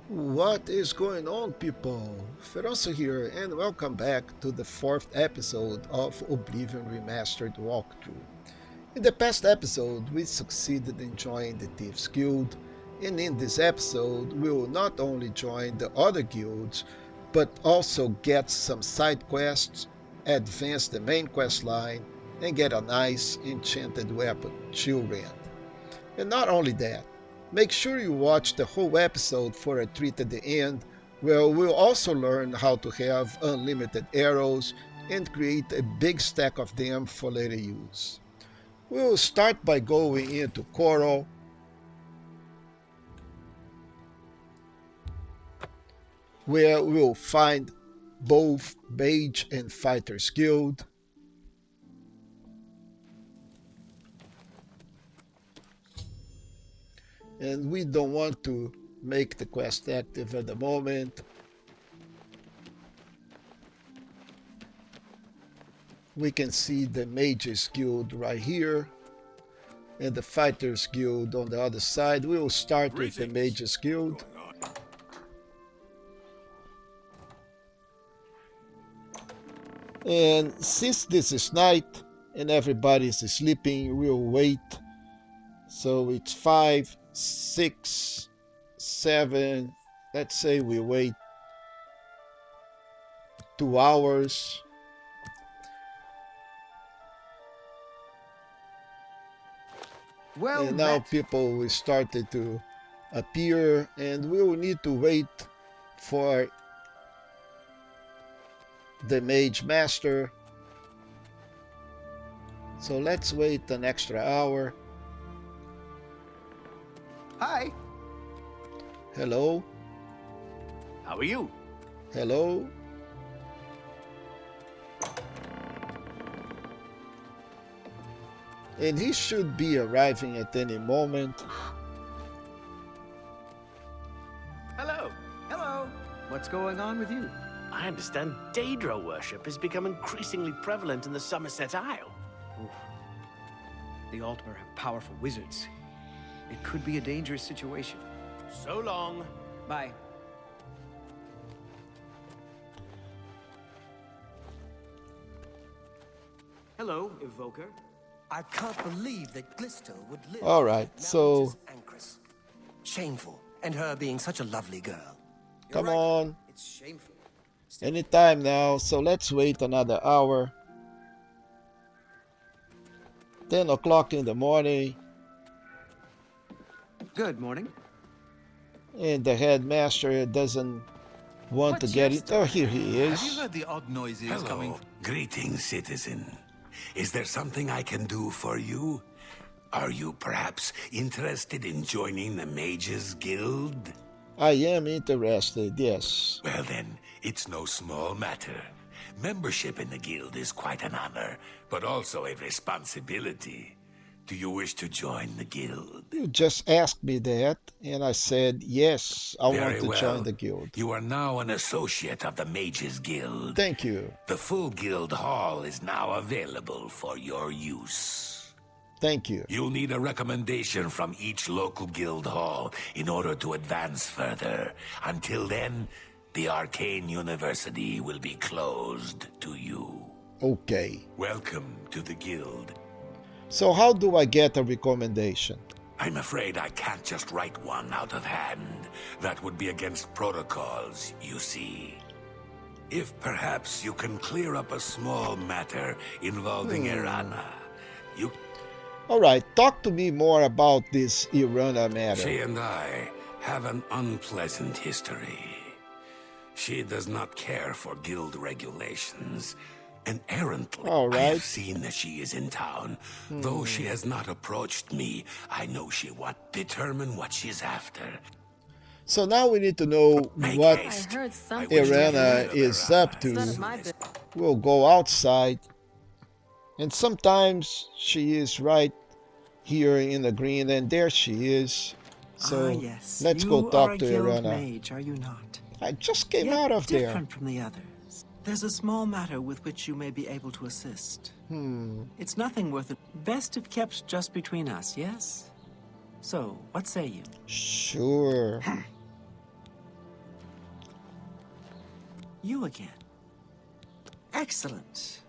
What is going on, people? Feroncio here, and welcome back to the 4th episode of Oblivion Remastered walkthrough. In the past episode, we succeeded in joining the Thieves Guild, and in this episode, we will not only join the other guilds, but also get some side quests, advance the main quest line, and get a nice enchanted weapon, Chorrol. And not only that, make sure you watch the whole episode for a treat at the end, where we'll also learn how to have unlimited arrows and create a big stack of them for later use. We'll start by going into Chorrol, where we'll find both Mage and Fighters Guild. And we don't want to make the quest active at the moment. We can see the Mages Guild right here and the Fighters Guild on the other side. We will start with the Mages Guild. And since this is night and everybody is sleeping, we'll wait. So it's 5, 6, 7. Let's say we wait 2 hours. Well And now met. people will started to appear, and we will need to wait for the Mage Master. So let's wait an extra hour. Hi. Hello? How are you? Hello? And he should be arriving at any moment. Hello. Hello. What's going on with you? I understand Daedra worship has become increasingly prevalent in the Somerset Isle. Oof. The Altmer have powerful wizards. It could be a dangerous situation. So long. Bye. Hello, Evoker. I can't believe that Glisto would live. All right, so Mount Ancrus. Shameful, and her being such a lovely girl. come on, It's shameful. anytime now. So let's wait another hour. 10 o'clock in the morning, Good morning. and the headmaster doesn't want to get it. Oh, here he Have you is. heard the odd noises Hello. coming? Greetings, citizen. Is there something I can do for you? Are you perhaps interested in joining the Mages Guild? I am interested, yes. Well then, it's no small matter. Membership in the guild is quite an honor, but also a responsibility. Do you wish to join the guild? You just asked me that, and I said, yes, I Very want to well. join the guild. You are now an associate of the Mages Guild. Thank you. The full guild hall is now available for your use. Thank you. You'll need a recommendation from each local guild hall in order to advance further. Until then, the Arcane University will be closed to you. Okay. Welcome to the guild. So how do I get a recommendation? I'm afraid I can't just write one out of hand. That would be against protocols, you see. If perhaps you can clear up a small matter involving Irana, you... All right, talk to me more about this Irana matter. She and I have an unpleasant history. She does not care for guild regulations. And errantly, All I right. have seen that she is in town. Though she has not approached me, I know she would determine what she's after. So now we need to know Make what haste. I heard I something. wish to Irana hear of is Irana up to. It's none as of my soon as- business. We'll go outside. And sometimes she is right here in the green, and there she is. So yes. let's you go are talk a to guild Irana. mage, are you not? I just came Yet out of there. different from the others. There's a small matter with which you may be able to assist. It's nothing worth it. Best if kept just between us, yes? So, what say you? Sure. You again. Excellent.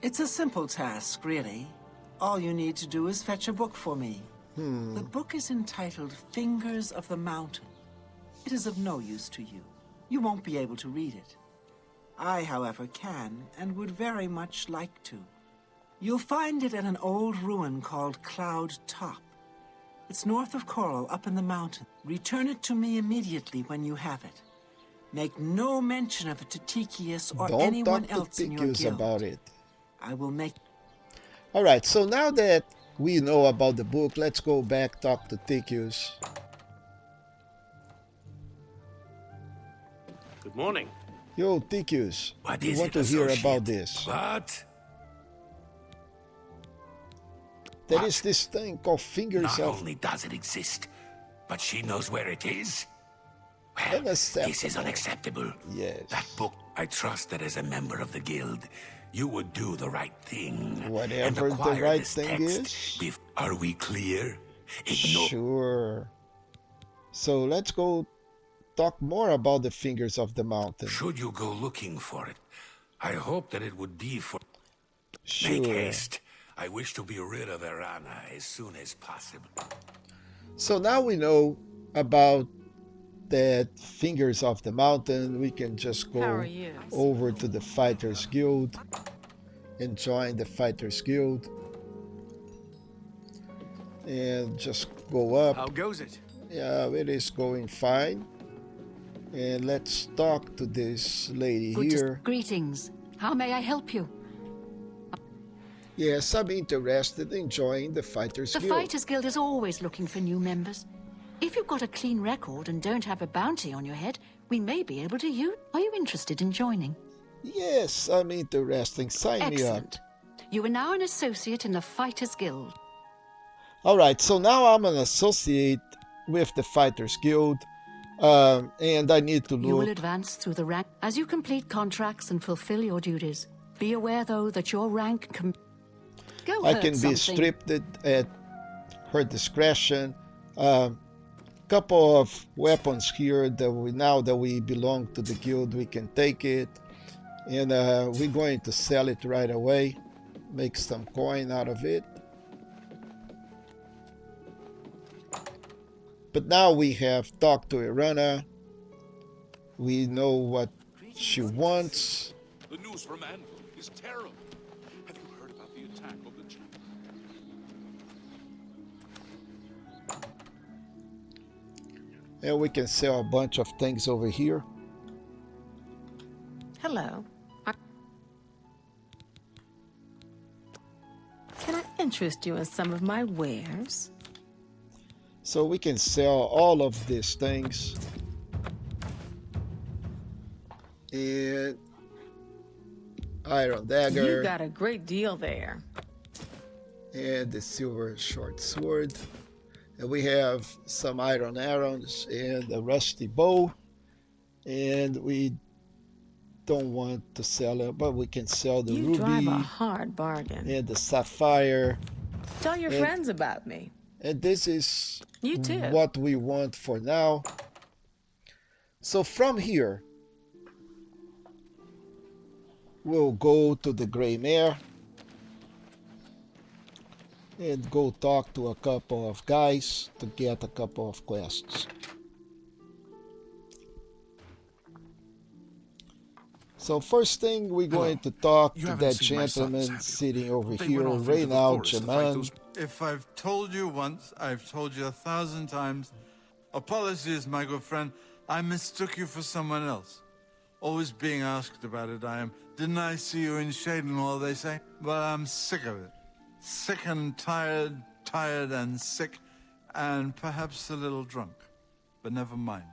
It's a simple task, really. All you need to do is fetch a book for me. The book is entitled Fingers of the Mountain. It is of no use to you. You won't be able to read it. I, however, can and would very much like to. You'll find it at an old ruin called Cloud Top. It's north of Chorrol, up in the mountain. Return it to me immediately when you have it. Make no mention of it to Tychius or anyone else in your guild. About it. I will make... Alright, so now that we know about the book, let's go back, talk to Tychius. Good morning. Yo, Tychius, What I is want it, to hear associate? about this. What? There is this thing called Fingers Not of... only does it exist, but she knows where it is? Well, Unacceptable. this is unacceptable. Yes. That book, I trust that as a member of the guild, you would do the right thing. Whatever and the acquire right this thing text. is. Are we clear? Sure. So let's go talk more about the Fingers of the Mountain. Should you go looking for it, I hope that it would be for... Sure. Make haste. I wish to be rid of Erana as soon as possible. So now we know about that Fingers of the Mountain. We can just go over to the Fighters Guild and join the Fighters Guild and just go up. How goes it? Yeah, it is going fine. And let's talk to this lady here. Greetings. How may I help you? Yes, I'm interested in joining the Fighters The Guild. Fighters Guild is always looking for new members. If you've got a clean record and don't have a bounty on your head, we may be able to use... Are you interested in joining? Yes, I'm interested. Sign me up. Excellent. You are now an associate in the Fighters Guild. Alright, so now I'm an associate with the Fighters Guild. And I need to look... You will advance through the rank as you complete contracts and fulfill your duties. Be aware, though, that your rank can... Go I hurt can be something. stripped at her discretion. Couple of weapons here that now that we belong to the guild, we can take it, and we're going to sell it right away, make some coin out of it. But now we have talked to Erana. We know what she wants. The news from Anvil is terrible. Have you heard about the attack of the chapel? And we can sell a bunch of things over here. Hello. Can I interest you in some of my wares? So we can sell all of these things. And iron dagger. You got a great deal there. And the silver short sword. And we have some iron arrows and a rusty bow. And we don't want to sell it, but we can sell the You drive a ruby hard bargain. and the sapphire. Tell your friends about me. And this is You too. what we want for now. So from here, we'll go to the Grey Mare and go talk to a couple of guys to get a couple of quests. So first thing, we're going to talk to that gentleman sitting over here, Weynon Priory. If I've told you once, I've told you 1,000 times. Apologies, my good friend. I mistook you for someone else. Always being asked about it, I am. Didn't I see you in Shadenhall, they say? Well, I'm sick of it. Sick and tired, tired and sick, and perhaps a little drunk. But never mind.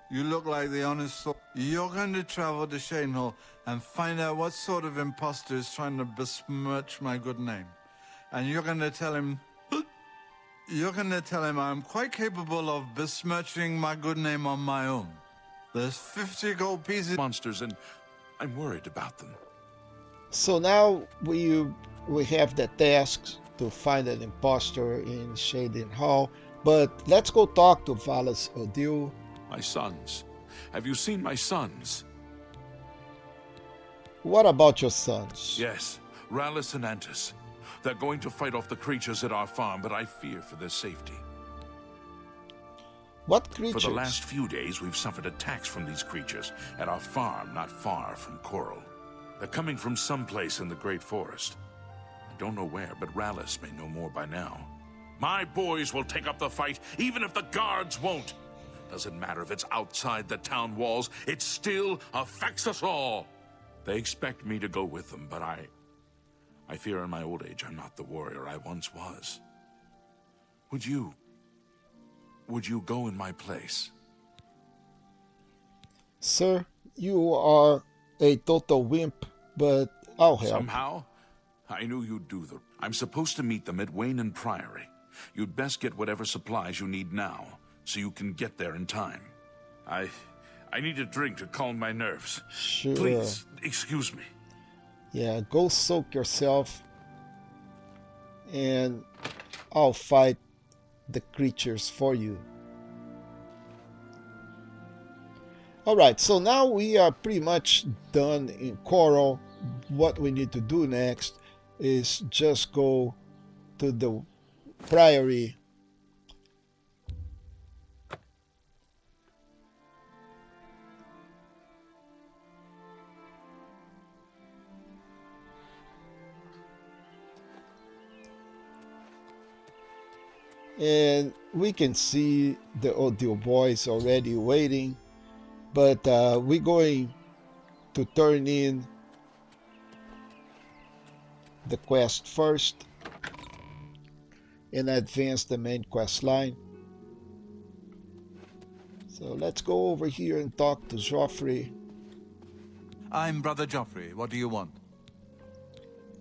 You look like the honest soul. You're going to travel to Shadenhall and find out what sort of imposter is trying to besmirch my good name. And you're going to tell him... I'm quite capable of besmirching my good name on my own. There's 50 gold pieces... Monsters, and I'm worried about them. So now we have the task to find an imposter in Shadenhall. But let's go talk to Valas Odil. My sons. Have you seen my sons? What about your sons? Yes, Rallis and Antis. They're going to fight off the creatures at our farm, but I fear for their safety. What creatures? For the last few days, we've suffered attacks from these creatures at our farm not far from Chorrol. They're coming from someplace in the Great Forest. I don't know where, but Rallis may know more by now. My boys will take up the fight, even if the guards won't. Doesn't matter if it's outside the town walls, it still affects us all. They expect me to go with them, but I fear in my old age I'm not the warrior I once was. Would you go in my place? Sir, you are a total wimp, but I'll help. Somehow, I knew you'd do the... I'm supposed to meet them at Weynon Priory. You'd best get whatever supplies you need now, so you can get there in time. I need a drink to calm my nerves. Sure. Please, excuse me. Yeah, go soak yourself, and I'll fight the creatures for you. Alright, so now we are pretty much done in Chorrol. What we need to do next is just go to the Priory. And we can see the audio boys already waiting, but we're going to turn in the quest first and advance the main quest line. So let's go over here and talk to Jauffre. I'm Brother Jauffre. What do you want?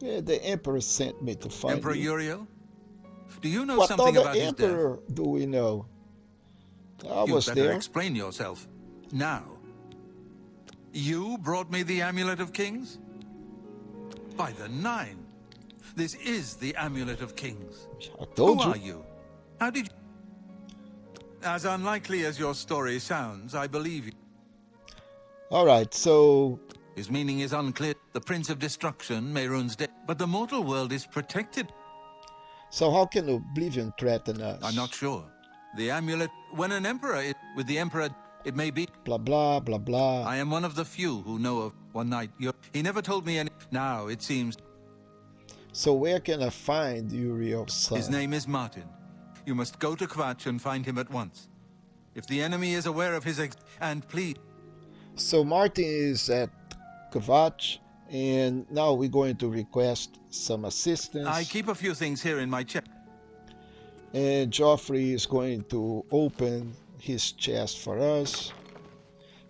Yeah, the Emperor sent me to find Emperor you. Uriel? Do you know What something other about his death? Emperor do we know? I You was better there. explain yourself. Now. You brought me the Amulet of Kings? By the Nine. This is the Amulet of Kings. I told Who you. are you? How did you... As unlikely as your story sounds, I believe you. Alright, so His meaning is unclear. The Prince of Destruction, Mehrunes dead, but the mortal world is protected. how can Oblivion threaten us? I'm not sure. The amulet, when an emperor is with the emperor, it may be. Blah blah blah blah. I am one of the few who know of one night. He never told me any. Now it seems So where can I find Uriel's son? his name is Martin. You must go to Kvatch and find him at once. If the enemy is aware of his and please. So Martin is at Kvatch, and now we're going to request some assistance. I keep a few things here in my chest. And Jauffre is going to open his chest for us.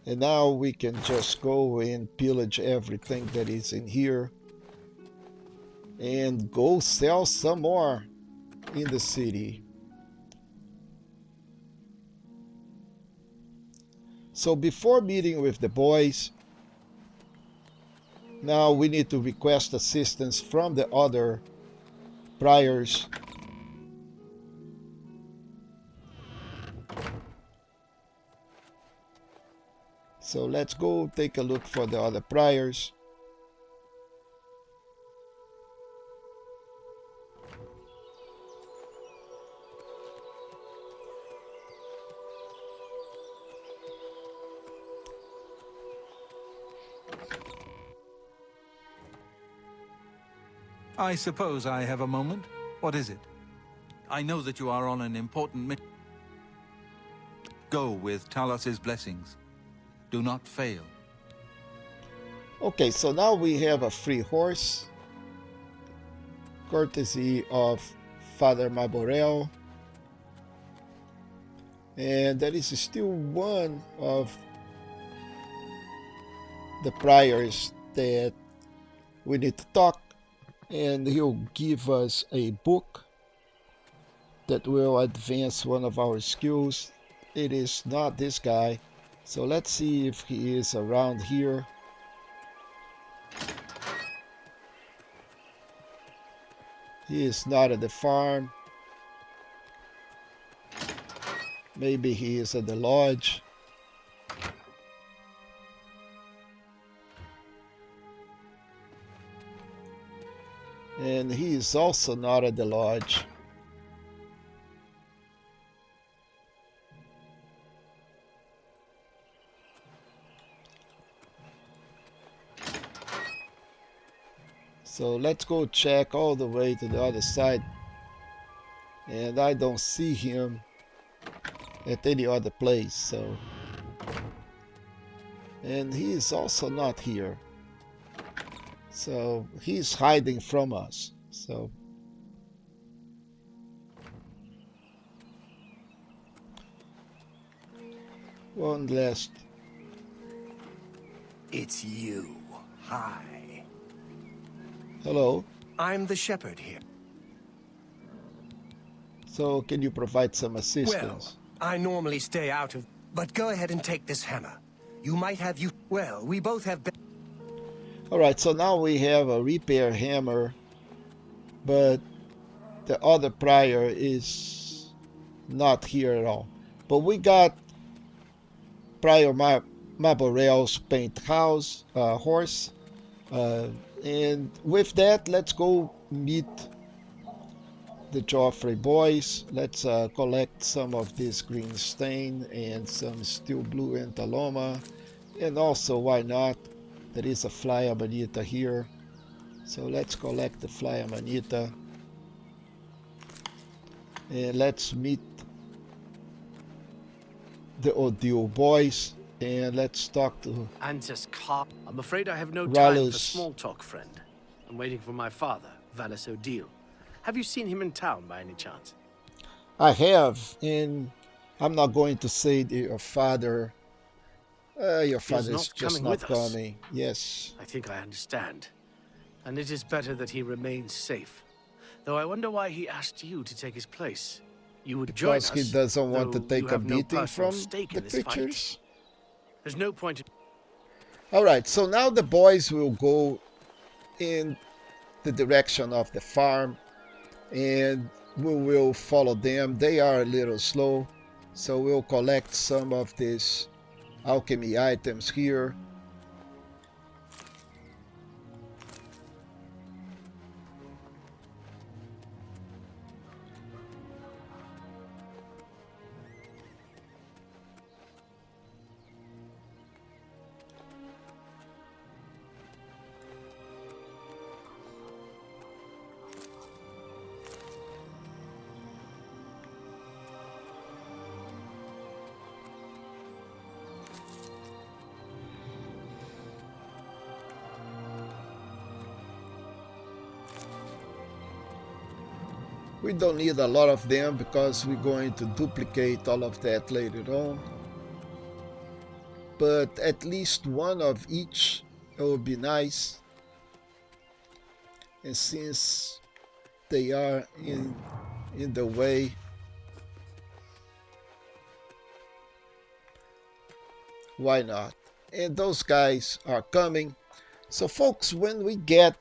And now we can just go and pillage everything that is in here. And go sell some more in the city. So before meeting with the boys, now we need to request assistance from the other priors. So let's go take a look for the other priors. I suppose I have a moment. What is it? I know that you are on an important mission. Go with Talos's blessings. Do not fail. Okay, so now we have a free horse, courtesy of Father Maborel. And that is still one of the priors that we need to talk. And he'll give us a book that will advance one of our skills. It is not this guy. So let's see if he is around here. He is not at the farm. Maybe he is at the lodge. And he is also not at the lodge. So let's go check all the way to the other side. And I don't see him at any other place, so. And he is also not here. So he's hiding from us. So one last. It's you. Hi. Hello. I'm the shepherd here. So can you provide some assistance? Well, I normally stay out of... But go ahead and take this hammer. You might have you... Well, we both have... Alright, so now we have a repair hammer, but the other prior is not here at all. But we got Prior Maborel's paint house, horse, and with that, let's go meet the Jauffre boys. Let's collect some of this green stain and some steel blue entaloma, and also, why not, there is a fly amanita here, so let's collect the fly amanita and let's meet the Odile boys and let's talk to Antis Car. I'm afraid I have no time Rallis. for small talk, friend. I'm waiting for my father, Valis Odile. Have you seen him in town by any chance? I have, and I'm not going to say that your father is just not coming. Yes. I think I understand. And it is better that he remains safe. Though I wonder why he asked you to take his place. You would join us. Because he doesn't want to though take you a have no beating personal from stake the in this creatures. fight. There's no point in... Alright, so now the boys will go in the direction of the farm and we will follow them. They are a little slow, so we'll collect some of these alchemy items here. We don't need a lot of them because we're going to duplicate all of that later on. But at least one of each would be nice. And since they are in the way, why not? And those guys are coming. So folks, when we get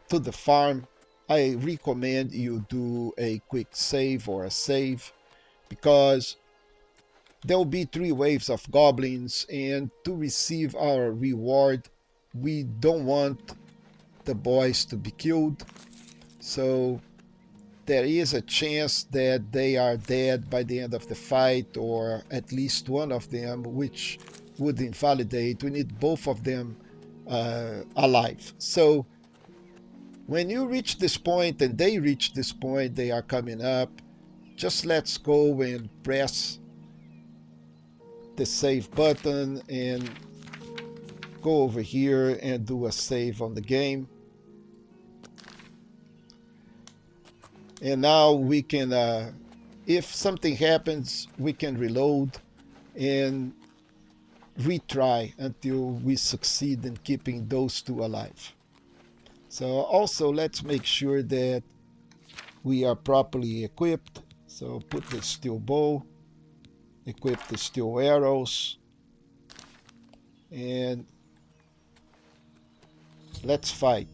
to the farm, I recommend you do a quick save or a save because there will be 3 waves of goblins, and to receive our reward we don't want the boys to be killed, so there is a chance that they are dead by the end of the fight, or at least one of them, which would invalidate. We need both of them alive. So when you reach this point and they reach this point, they are coming up, just let's go and press the save button and go over here and do a save on the game. And now we can, if something happens, we can reload and retry until we succeed in keeping those 2 alive. So also let's make sure that we are properly equipped. So put the steel bow, equip the steel arrows, and let's fight.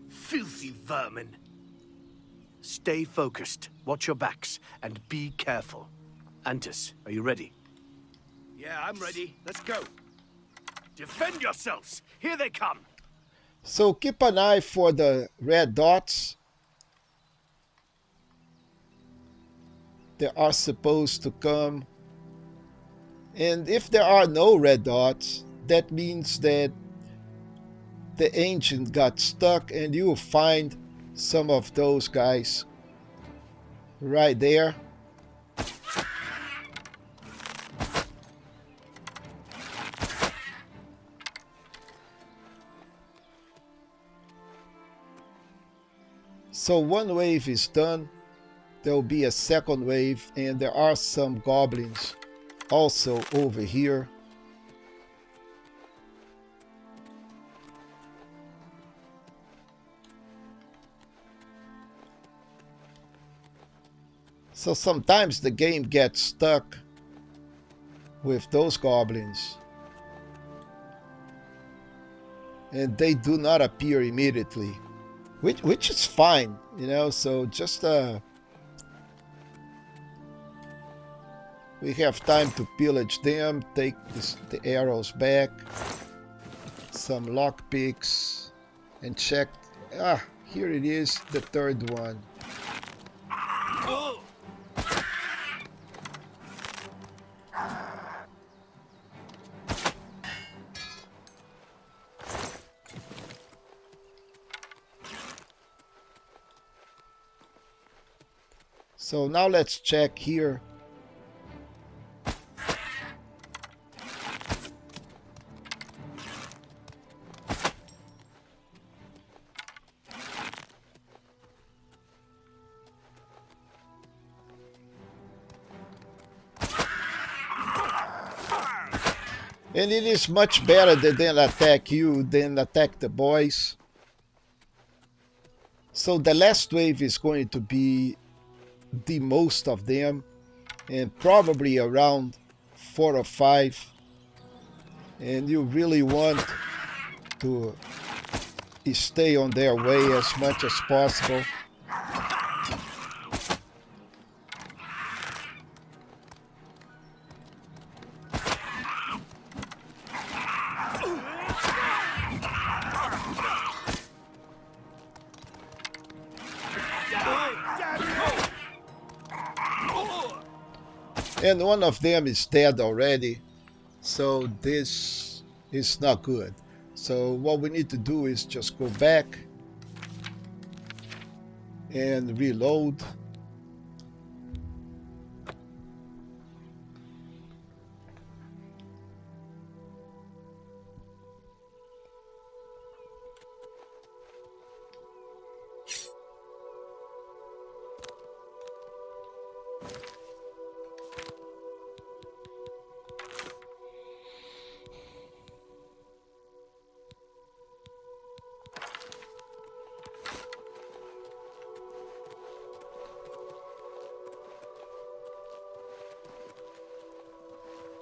Filthy vermin. Stay focused, watch your backs, and be careful. Antis, are you ready? Yeah, I'm ready. Let's go. Defend yourselves! Here they come! So keep an eye for the red dots. They are supposed to come. And if there are no red dots, that means that the ancient got stuck, and you will find some of those guys right there. So one wave is done. There will be a second wave, and there are some goblins also over here. So sometimes the game gets stuck with those goblins, and they do not appear immediately, which is fine, you know. So just we have time to pillage them, take the arrows back, some lockpicks, and check. Ah, here it is, the third one. So now let's check here. And it is much better that they attack you than attack the boys. So the last wave is going to be the most of them, and probably around 4 or 5. And you really want to stay on their way as much as possible. And one of them is dead already, so this is not good. So what we need to do is just go back and reload.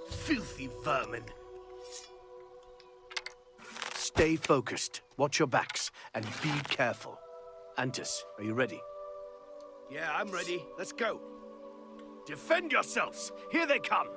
Filthy vermin. Stay focused, watch your backs, and be careful. Antis, are you ready? Yeah, I'm ready. Let's go. Defend yourselves! Here they come!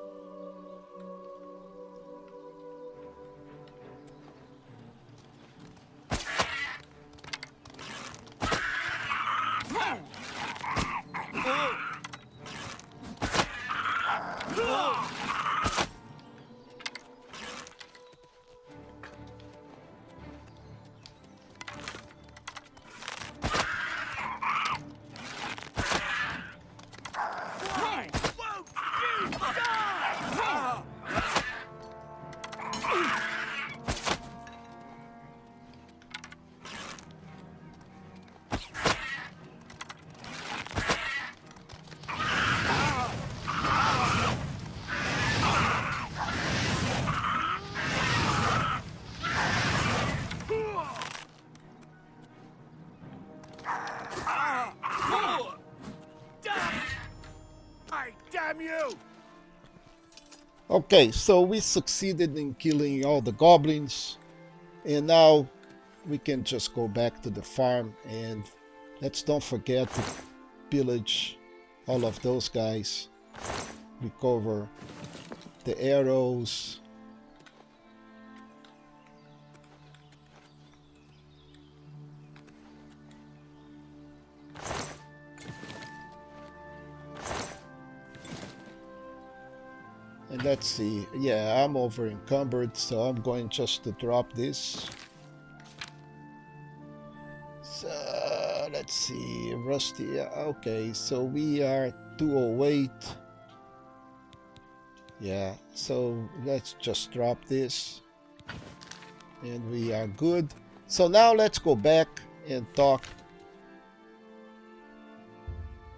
Okay, so we succeeded in killing all the goblins, and now we can just go back to the farm, and let's don't forget to pillage all of those guys, recover the arrows. And let's see. Yeah, I'm over encumbered, so I'm going just to drop this. So let's see. Rusty. Okay, so we are 208. Yeah, so let's just drop this. And we are good. So now let's go back and talk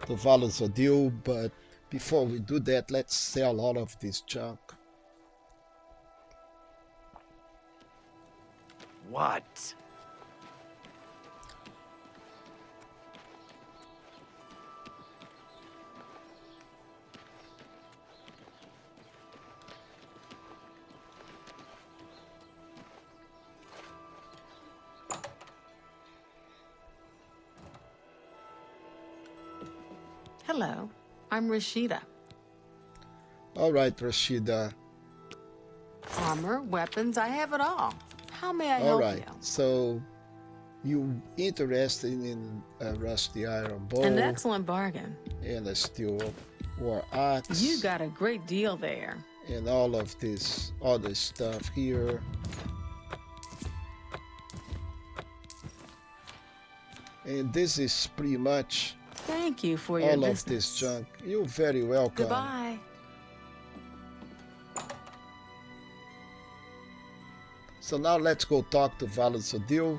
to Valazodil, but before we do that, let's sell all of this junk. What? Hello, I'm Rashida. All right, Rashida. Armor, weapons, I have it all. How may I All help right, you? so you interested in a rusty iron bow An excellent bargain. and a steel war axe. You got a great deal there. And all of this other stuff here. And this is pretty much Thank you for your all business. of this junk. You're very welcome. Goodbye. So now let's go talk to Valazodil.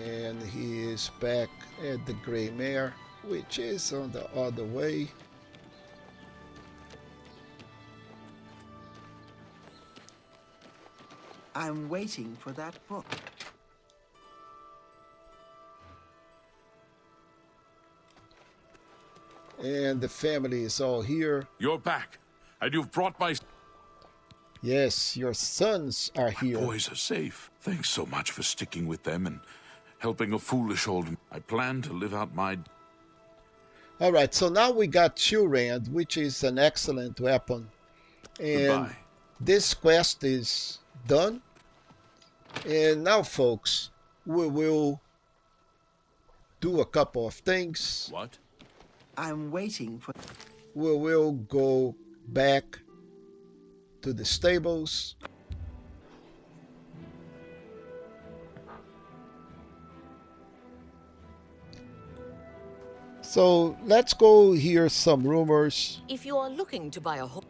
And he is back at the Grey Mare, which is on the other way. I'm waiting for that book. And the family is all here. You're back, and you've brought my... Yes, your sons are here. Boys are safe. Thanks so much for sticking with them and helping a foolish old... I plan to live out my... All right, so now we got Churand, which is an excellent weapon. And Goodbye. this quest is done. And now, folks, we will do a couple of things. What? I'm waiting for... We will go back to the stables. So let's go hear some rumors. If you are looking to buy a horse,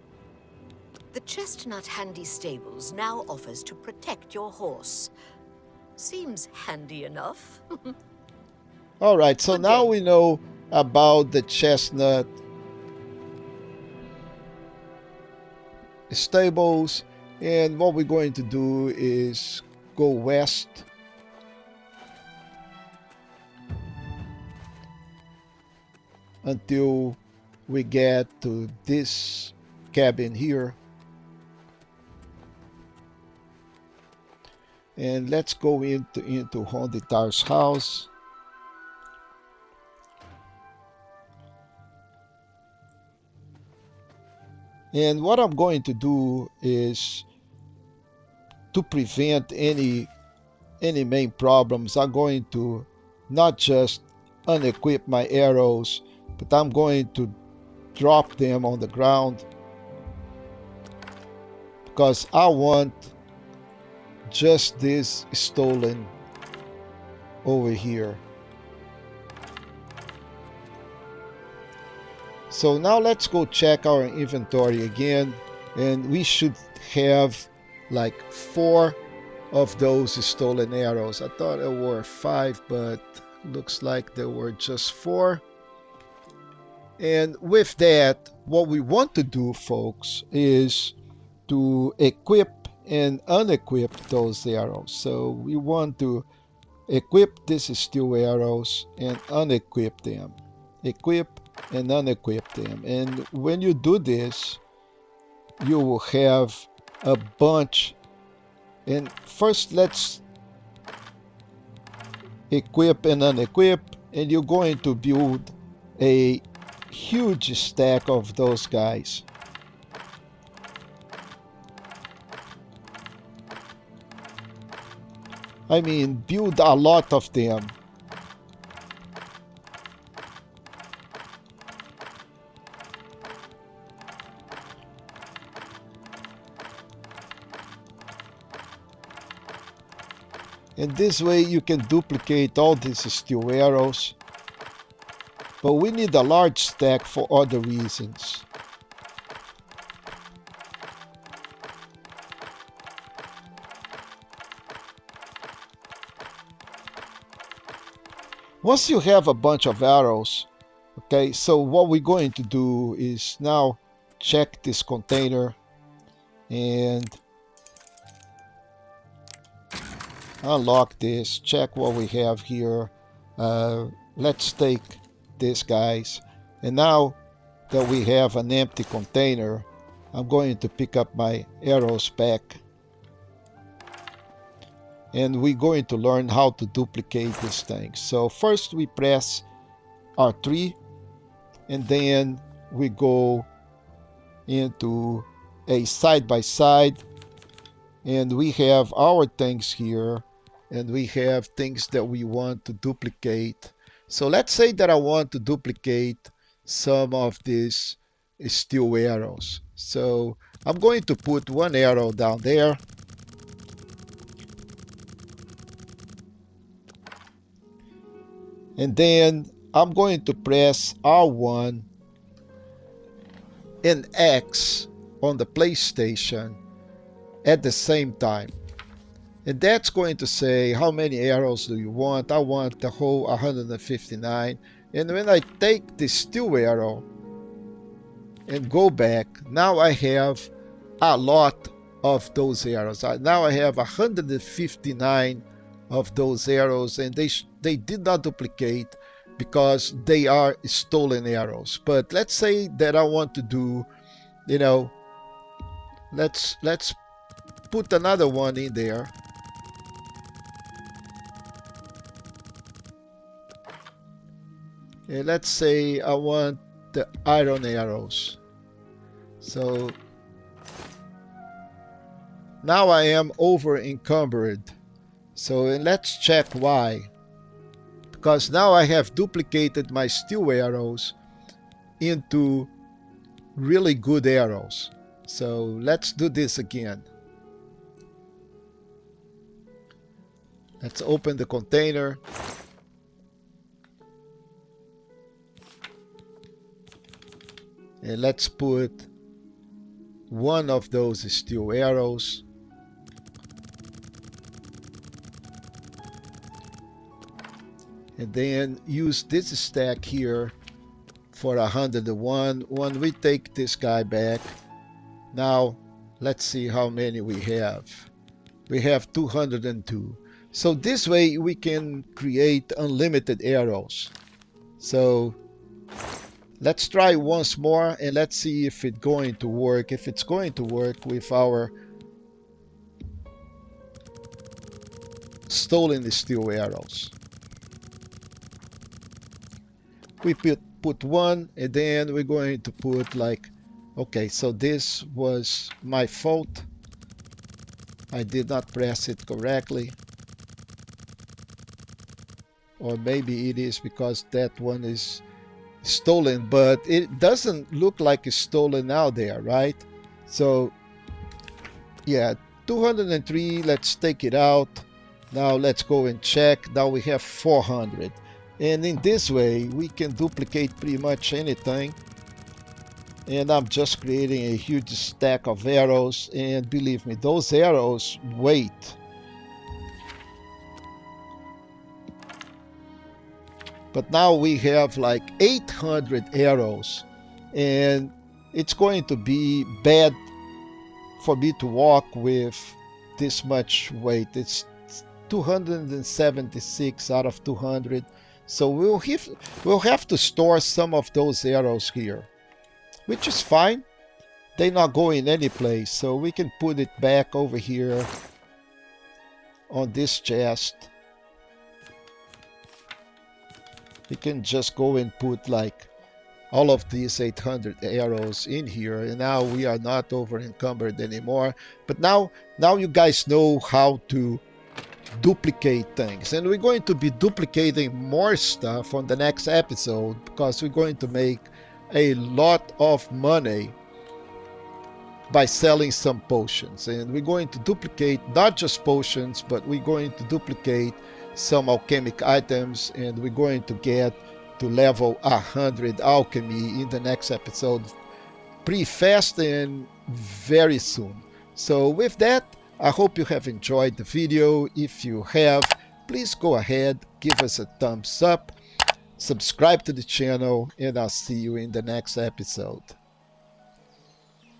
the Chestnut Handy Stables now offers to protect your horse. Seems handy enough. All right, so Good now day. we know about the Chestnut Stables, and what we're going to do is go west. Until we get to this cabin here. And let's go into Honditar's house. And what I'm going to do is to prevent any main problems. I'm going to not just unequip my arrows, but I'm going to drop them on the ground because I want just this stolen over here. So now let's go check our inventory again, and we should have like 4 of those stolen arrows. I thought there were 5, but looks like there were just 4. And with that, what we want to do, folks, is to equip and unequip those arrows. So we want to equip these steel arrows and unequip them. Equip and unequip them. And when you do this, you will have a bunch. And first, let's equip and unequip, and you're going to build a huge stack of those guys. I mean, build a lot of them. And this way you can duplicate all these steel arrows. But we need a large stack for other reasons. Once you have a bunch of arrows, okay, so what we're going to do is now check this container and unlock this, check what we have here. Let's take this, guys, and now that we have an empty container, I'm going to pick up my arrows back, and we're going to learn how to duplicate this thing. So first we press R3, and then we go into a side-by-side, and we have our things here, and we have things that we want to duplicate. So let's say that I want to duplicate some of these steel arrows. So I'm going to put one arrow down there. And then I'm going to press R1 and X on the PlayStation at the same time. And that's going to say how many arrows do you want. I want the whole 159. And when I take the steel arrow and go back, now I have a lot of those arrows. Now I have 159 of those arrows, and they did not duplicate because they are stolen arrows. But let's say that I want to do, you know, let's put another one in there. And let's say I want the iron arrows. So now I am over encumbered. So let's check why. Because now I have duplicated my steel arrows into really good arrows. So let's do this again. Let's open the container. And let's put one of those steel arrows. And then use this stack here for 101. When we take this guy back, now let's see how many we have. We have 202. So this way we can create unlimited arrows. So let's try once more and let's see if it's going to work. If it's going to work with our stolen steel arrows. We put one, and then we're going to put like, okay, so this was my fault. I did not press it correctly. Or maybe it is because that one is stolen, but it doesn't look like it's stolen out there, right? So yeah, 203, let's take it out. Now let's go and check. Now we have 400. And in this way, we can duplicate pretty much anything. And I'm just creating a huge stack of arrows. And believe me, those arrows weight. But now we have like 800 arrows. And it's going to be bad for me to walk with this much weight. It's 276 out of 200. So we'll have to store some of those arrows here, which is fine. They're not going any place, so we can put it back over here on this chest. We can just go and put like all of these 800 arrows in here, and now we are not over encumbered anymore. But now you guys know how to duplicate things, and we're going to be duplicating more stuff on the next episode because we're going to make a lot of money by selling some potions, and we're going to duplicate not just potions, but we're going to duplicate some alchemic items, and we're going to get to level 100 alchemy in the next episode pretty fast and very soon. So with that, I hope you have enjoyed the video. If you have, please go ahead, give us a thumbs up, subscribe to the channel, and I'll see you in the next episode.